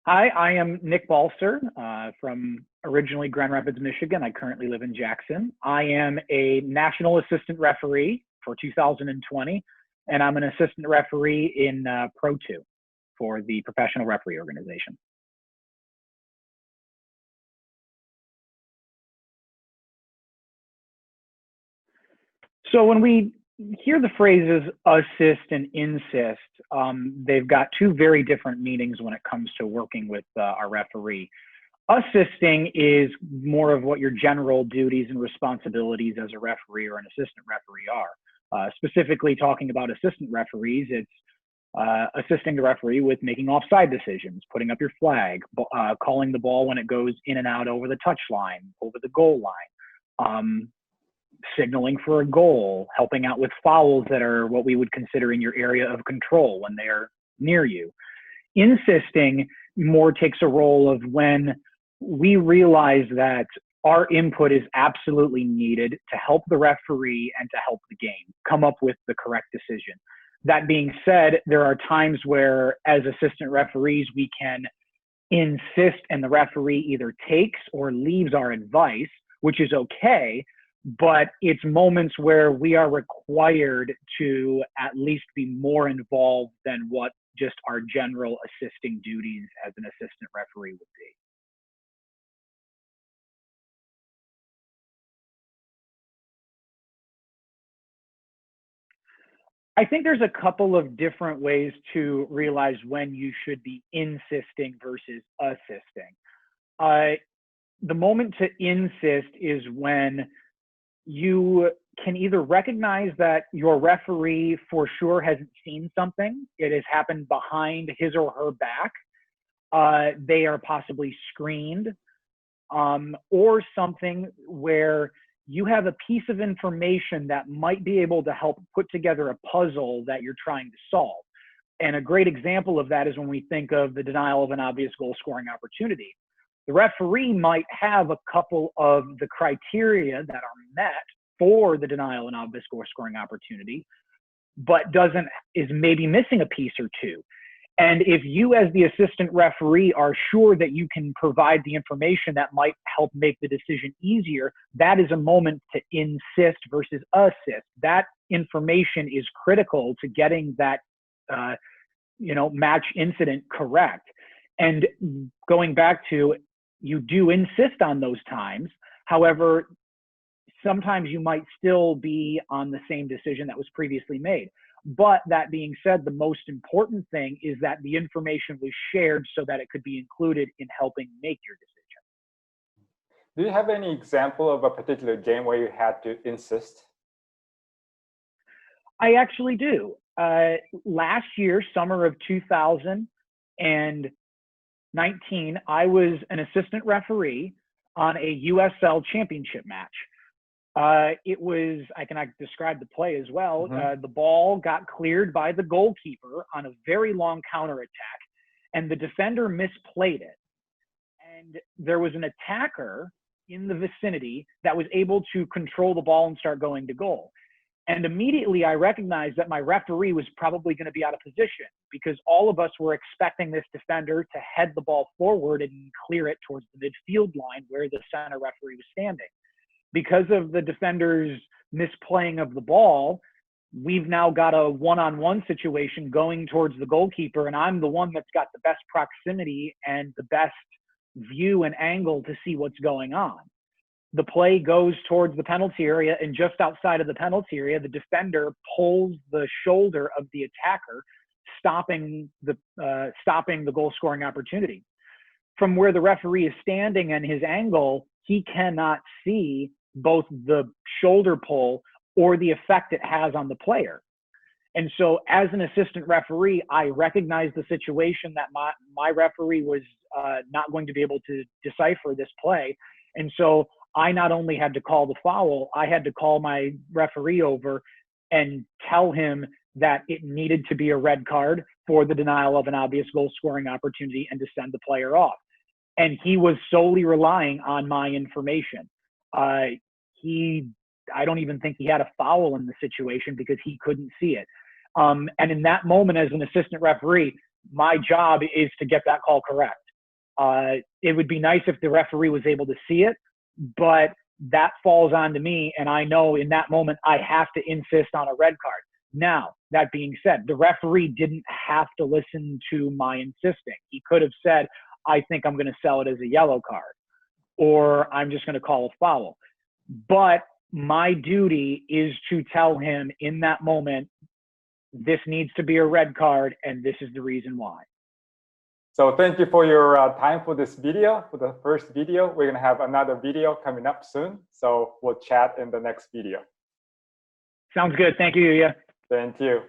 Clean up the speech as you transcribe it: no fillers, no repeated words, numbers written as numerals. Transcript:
Hi, I am Nick Balser from originally Grand Rapids, Michigan. I currently live in Jackson. I am a national assistant referee for 2020, and I'm an assistant referee in Pro 2 for the professional referee organization. So when we hear the phrases assist and insist, they've got two very different meanings when it comes to working with our referee. Assisting is more of what your general duties and responsibilities as a referee or an assistant referee are. Specifically talking about assistant referees, it's assisting the referee with making offside decisions, putting up your flag, calling the ball when it goes in and out over the touch line, over the goal line, signaling for a goal, helping out with fouls that are what we would consider in your area of control when they're near you. Insisting more takes a role of when we realize that our input is absolutely needed to help the referee and to help the game come up with the correct decision. That being said, there are times where as assistant referees, we can insist and the referee either takes or leaves our advice, which is okay, but it's moments where we are required to at least be more involved than what just our general assisting duties as an assistant referee would be. I think there's a couple of different ways to realize when you should be insisting versus assisting. The moment to insist is when you can either recognize that your referee for sure hasn't seen something, it has happened behind his or her back, they are possibly screened, or something where you have a piece of information that might be able to help put together a puzzle that you're trying to solve. And a great example of that is when we think of the denial of an obvious goal scoring opportunity. The referee might have a couple of the criteria that are met for the denial of an obvious goal scoring opportunity, but is maybe missing a piece or two. And if you as the assistant referee are sure that you can provide the information that might help make the decision easier, that is a moment to insist versus assist. That information is critical to getting that match incident correct. And going back to, you do insist on those times. However, sometimes you might still be on the same decision that was previously made. But that being said, the most important thing is that the information was shared so that it could be included in helping make your decision. Do you have any example of a particular game where you had to insist? I actually do. Last year, summer of 2019, I was an assistant referee on a USL championship match. I can describe the play as well. Mm-hmm. The ball got cleared by the goalkeeper on a very long counterattack, and the defender misplayed it. And there was an attacker in the vicinity that was able to control the ball and start going to goal. And immediately I recognized that my referee was probably going to be out of position because all of us were expecting this defender to head the ball forward and clear it towards the midfield line where the center referee was standing. Because of the defender's misplaying of the ball, we've now got a one-on-one situation going towards the goalkeeper, and I'm the one that's got the best proximity and the best view and angle to see what's going on. The play goes towards the penalty area, and just outside of the penalty area, the defender pulls the shoulder of the attacker, stopping the goal-scoring opportunity. From where the referee is standing and his angle, he cannot see both the shoulder pull or the effect it has on the player. And so as an assistant referee, I recognized the situation that my referee was not going to be able to decipher this play. And so I not only had to call the foul, I had to call my referee over and tell him that it needed to be a red card for the denial of an obvious goal scoring opportunity and to send the player off. And he was solely relying on my information. I don't even think he had a foul in the situation because he couldn't see it. And in that moment, as an assistant referee, my job is to get that call correct. It would be nice if the referee was able to see it, but that falls onto me. And I know in that moment, I have to insist on a red card. Now, that being said, the referee didn't have to listen to my insisting. He could have said, I think I'm going to sell it as a yellow card, or I'm just going to call a foul. But my duty is to tell him in that moment, this needs to be a red card, and this is the reason why. So thank you for your time for this video, for the first video. We're going to have another video coming up soon. So we'll chat in the next video. Sounds good. Thank you, Yuya. Thank you.